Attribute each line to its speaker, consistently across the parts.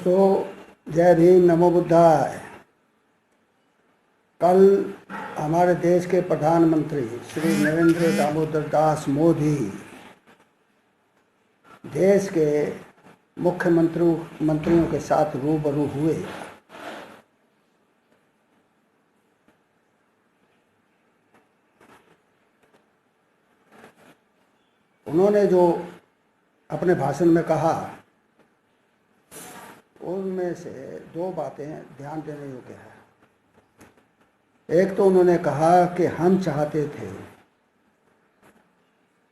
Speaker 1: दोस्तों, जय भीम, नमो बुद्धाय। कल हमारे देश के प्रधानमंत्री श्री नरेंद्र दामोदर दास मोदी देश के मंत्रियों के साथ रूबरू हुए। उन्होंने जो अपने भाषण में कहा, उनमें से दो बातें ध्यान देने योग्य है। एक तो उन्होंने कहा कि हम चाहते थे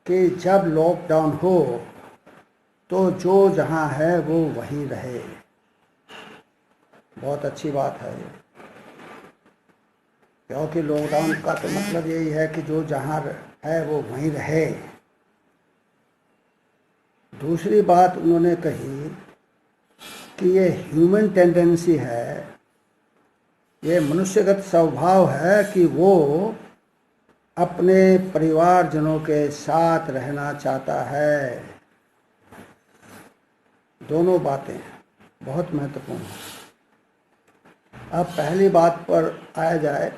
Speaker 1: कि जब लॉकडाउन हो तो जो जहां है वो वहीं रहे। बहुत अच्छी बात है, क्योंकि लॉकडाउन का तो मतलब यही है कि जो जहां है वो वहीं रहे। दूसरी बात उन्होंने कही कि ये ह्यूमन टेंडेंसी है, ये मनुष्यगत स्वभाव है कि वो अपने परिवारजनों के साथ रहना चाहता है। दोनों बातें बहुत महत्वपूर्ण हैं। अब पहली बात पर आया जाए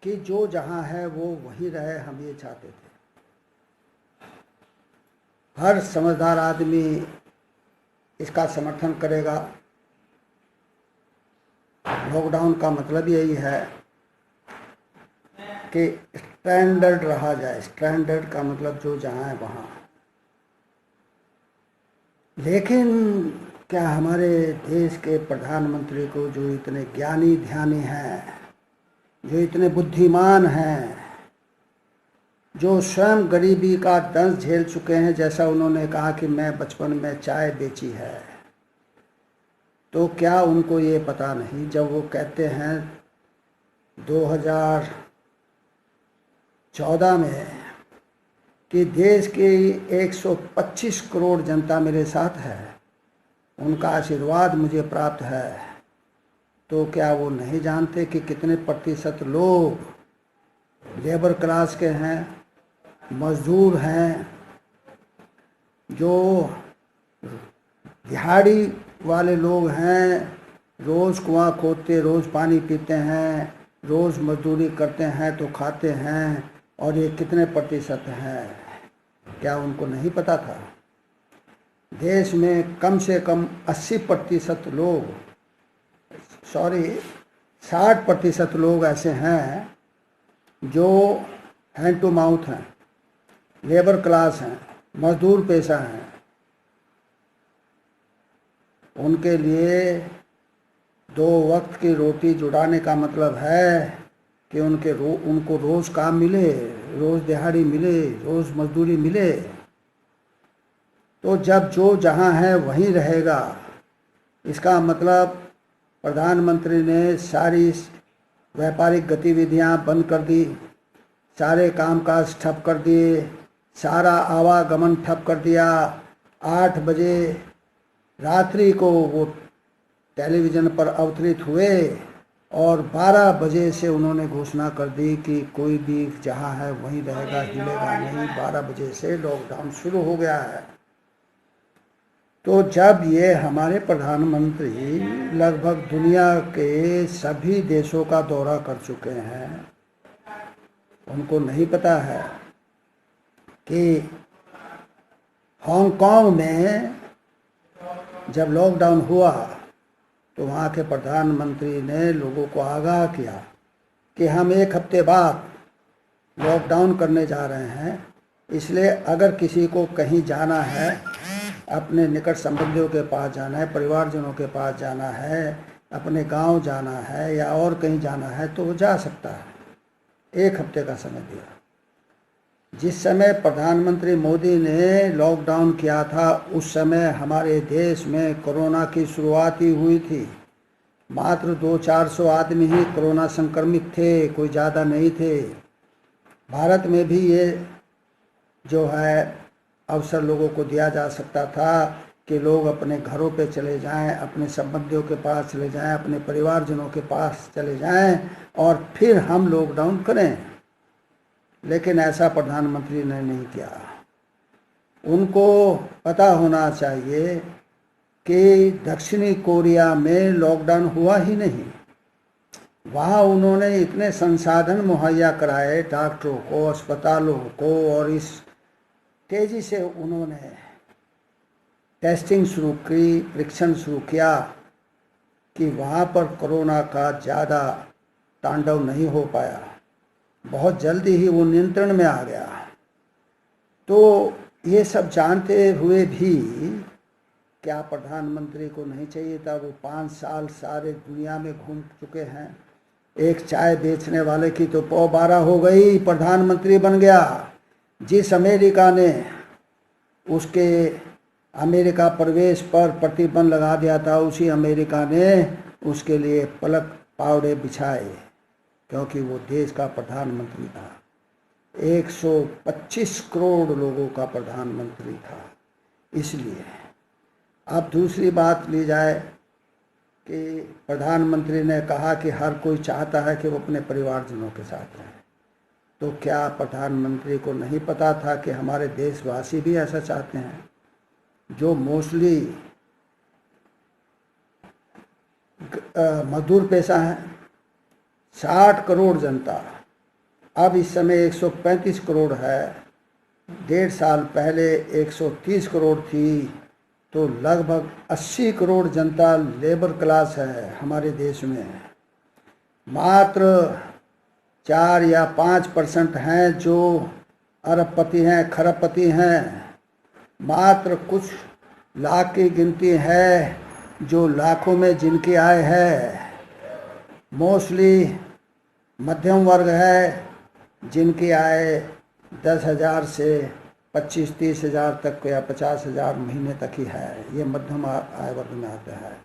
Speaker 1: कि जो जहां है वो वहीं रहे, हम ये चाहते थे। हर समझदार आदमी इसका समर्थन करेगा। लॉकडाउन का मतलब यही है कि स्टैंडर्ड रहा जाए। स्टैंडर्ड का मतलब जो जहाँ है वहाँ। लेकिन क्या हमारे देश के प्रधानमंत्री को, जो इतने ज्ञानी ध्यानी हैं, जो इतने बुद्धिमान हैं, जो स्वयं गरीबी का दंश झेल चुके हैं, जैसा उन्होंने कहा कि मैं बचपन में चाय बेची है, तो क्या उनको ये पता नहीं जब वो कहते हैं 2014 में कि देश की 125 करोड़ जनता मेरे साथ है, उनका आशीर्वाद मुझे प्राप्त है, तो क्या वो नहीं जानते कि कितने प्रतिशत लोग लेबर क्लास के हैं, मजदूर हैं, जो दिहाड़ी वाले लोग हैं, रोज़ कुआं खोदते, रोज़ पानी पीते हैं, रोज़ मजदूरी करते हैं तो खाते हैं, और ये कितने प्रतिशत हैं? क्या उनको नहीं पता था? देश में कम से कम 80% लोग, 60% लोग ऐसे हैं जो हैंड टू माउथ हैं, लेबर क्लास हैं, मजदूर पेशा हैं। उनके लिए 2 वक्त की रोटी जुटाने का मतलब है कि उनको रोज़ काम मिले, रोज़ दिहाड़ी मिले, रोज़ मजदूरी मिले। तो जब जो जहाँ है वहीं रहेगा, इसका मतलब प्रधानमंत्री ने सारी व्यापारिक गतिविधियाँ बंद कर दी, सारे कामकाज ठप कर दिए, सारा आवागमन ठप कर दिया। 8 बजे रात्रि को वो टेलीविज़न पर अवतरित हुए और 12 बजे से उन्होंने घोषणा कर दी कि कोई भी जहाँ है वहीं रहेगा, हिलेगा नहीं। 12 बजे से लॉकडाउन शुरू हो गया है। तो जब ये हमारे प्रधानमंत्री लगभग दुनिया के सभी देशों का दौरा कर चुके हैं, उनको नहीं पता है कि हांगकांग में जब लॉकडाउन हुआ तो वहाँ के प्रधानमंत्री ने लोगों को आगाह किया कि हम 1 हफ्ते बाद लॉकडाउन करने जा रहे हैं, इसलिए अगर किसी को कहीं जाना है, अपने निकट संबंधियों के पास जाना है, परिवारजनों के पास जाना है, अपने गांव जाना है या और कहीं जाना है, तो वो जा सकता है। 1 हफ्ते का समय दिया। जिस समय प्रधानमंत्री मोदी ने लॉकडाउन किया था, उस समय हमारे देश में कोरोना की शुरुआत ही हुई थी। मात्र 200-400 आदमी ही कोरोना संक्रमित थे, कोई ज़्यादा नहीं थे। भारत में भी ये जो है अवसर लोगों को दिया जा सकता था कि लोग अपने घरों पे चले जाएं, अपने संबंधियों के पास चले जाएं, अपने परिवारजनों के पास चले जाएं और फिर हम लॉकडाउन करें। लेकिन ऐसा प्रधानमंत्री ने नहीं किया। उनको पता होना चाहिए कि दक्षिणी कोरिया में लॉकडाउन हुआ ही नहीं। वहाँ उन्होंने इतने संसाधन मुहैया कराए डॉक्टरों को, अस्पतालों को, और इस तेज़ी से उन्होंने टेस्टिंग शुरू की, परीक्षण शुरू किया कि वहाँ पर कोरोना का ज़्यादा तांडव नहीं हो पाया। बहुत जल्दी ही वो नियंत्रण में आ गया। तो ये सब जानते हुए भी क्या प्रधानमंत्री को नहीं चाहिए था? वो 5 साल सारे दुनिया में घूम चुके हैं। एक चाय बेचने वाले की तो पौ 12 हो गई, प्रधानमंत्री बन गया। जिस अमेरिका ने उसके अमेरिका प्रवेश पर प्रतिबंध लगा दिया था, उसी अमेरिका ने उसके लिए पलक पावड़े बिछाए, क्योंकि वो देश का प्रधानमंत्री था। 125 करोड़ लोगों का प्रधानमंत्री था। इसलिए अब दूसरी बात ली जाए कि प्रधानमंत्री ने कहा कि हर कोई चाहता है कि वो अपने परिवारजनों के साथ रहे। तो क्या प्रधानमंत्री को नहीं पता था कि हमारे देशवासी भी ऐसा चाहते हैं? जो मोस्टली मजदूर पेशा है, 60 करोड़ जनता, अब इस समय 135 करोड़ है। 1.5 साल पहले 130 करोड़ थी। तो लगभग 80 करोड़ जनता लेबर क्लास है हमारे देश में। मात्र 4 या 5% हैं जो अरबपति हैं, खरबपति हैं। मात्र कुछ लाख की गिनती है जो लाखों में जिनकी आय है। मोस्टली मध्यम वर्ग है जिनकी आय 10,000 से 25-30 हज़ार तक या 50,000 महीने तक ही है। ये मध्यम आय वर्ग में आता है।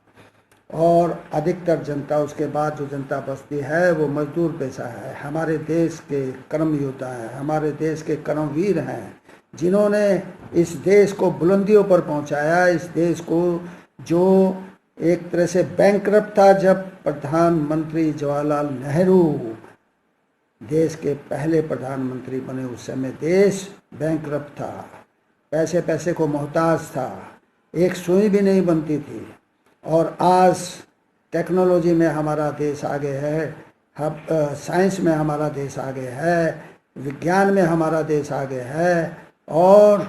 Speaker 1: और अधिकतर जनता, उसके बाद जो जनता बसती है वो मजदूर पेशा है। हमारे देश के कर्म योद्धा हैं, हमारे देश के कर्मवीर हैं, जिन्होंने इस देश को बुलंदियों पर पहुंचाया। इस देश को जो एक तरह से बैंकरप्ट था, जब प्रधानमंत्री जवाहरलाल नेहरू देश के पहले प्रधानमंत्री बने, उस समय देश बैंकरप्ट था, पैसे पैसे को मोहताज था, एक सुई भी नहीं बनती थी। और आज टेक्नोलॉजी में हमारा देश आगे है, साइंस में हमारा देश आगे है, विज्ञान में हमारा देश आगे है, और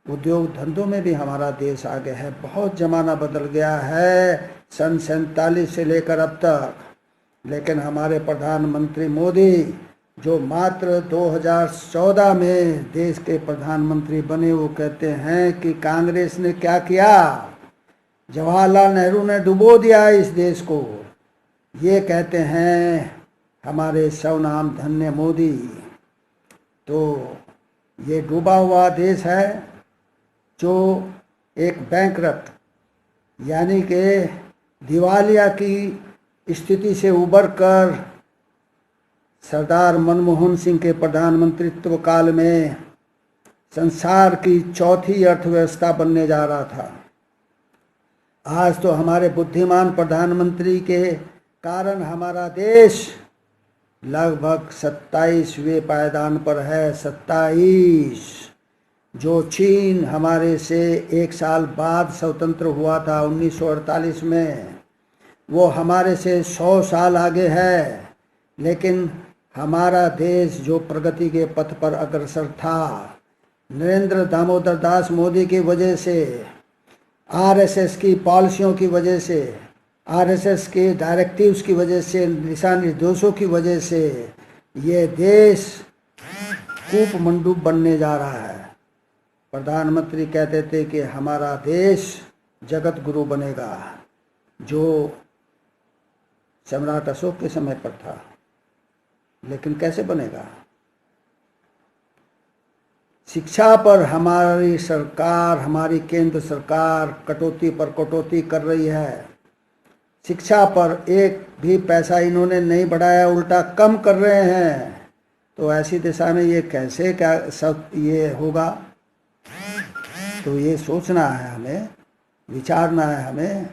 Speaker 1: उद्योग धंधों में भी हमारा देश आगे है। बहुत ज़माना बदल गया है सन 47 से लेकर अब तक। लेकिन हमारे प्रधानमंत्री मोदी, जो मात्र 2014 में देश के प्रधानमंत्री बने, वो कहते हैं कि कांग्रेस ने क्या किया, जवाहरलाल नेहरू ने डुबो दिया इस देश को। ये कहते हैं हमारे सर्वनाम धन्य मोदी। तो ये डूबा हुआ देश है जो एक बैंकरप्ट यानी कि दिवालिया की स्थिति से उबर कर सरदार मनमोहन सिंह के प्रधानमंत्रित्व काल में संसार की चौथी अर्थव्यवस्था बनने जा रहा था। आज तो हमारे बुद्धिमान प्रधानमंत्री के कारण हमारा देश लगभग 27वें पायदान पर है। 27। जो चीन हमारे से 1 साल बाद स्वतंत्र हुआ था 1948 में, वो हमारे से 100 साल आगे है। लेकिन हमारा देश जो प्रगति के पथ पर अग्रसर था, नरेंद्र दामोदर दास मोदी की वजह से, आरएसएस की पॉलिसियों की वजह से, आरएसएस के डायरेक्टिव्स की वजह से, दिशा निर्देशों की वजह से ये देश कूपमंडूप बनने जा रहा है। प्रधानमंत्री कहते थे कि हमारा देश जगत गुरु बनेगा, जो सम्राट अशोक के समय पर था। लेकिन कैसे बनेगा? शिक्षा पर हमारी सरकार, हमारी केंद्र सरकार कटौती पर कटौती कर रही है। शिक्षा पर एक भी पैसा इन्होंने नहीं बढ़ाया, उल्टा कम कर रहे हैं। तो ऐसी दिशा में ये कैसे क्या सब ये होगा? तो ये सोचना है हमें, विचारना है हमें,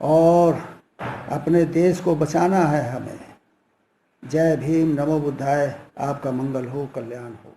Speaker 1: और अपने देश को बचाना है हमें। जय भीम, नमो बुद्धाय। आपका मंगल हो, कल्याण हो।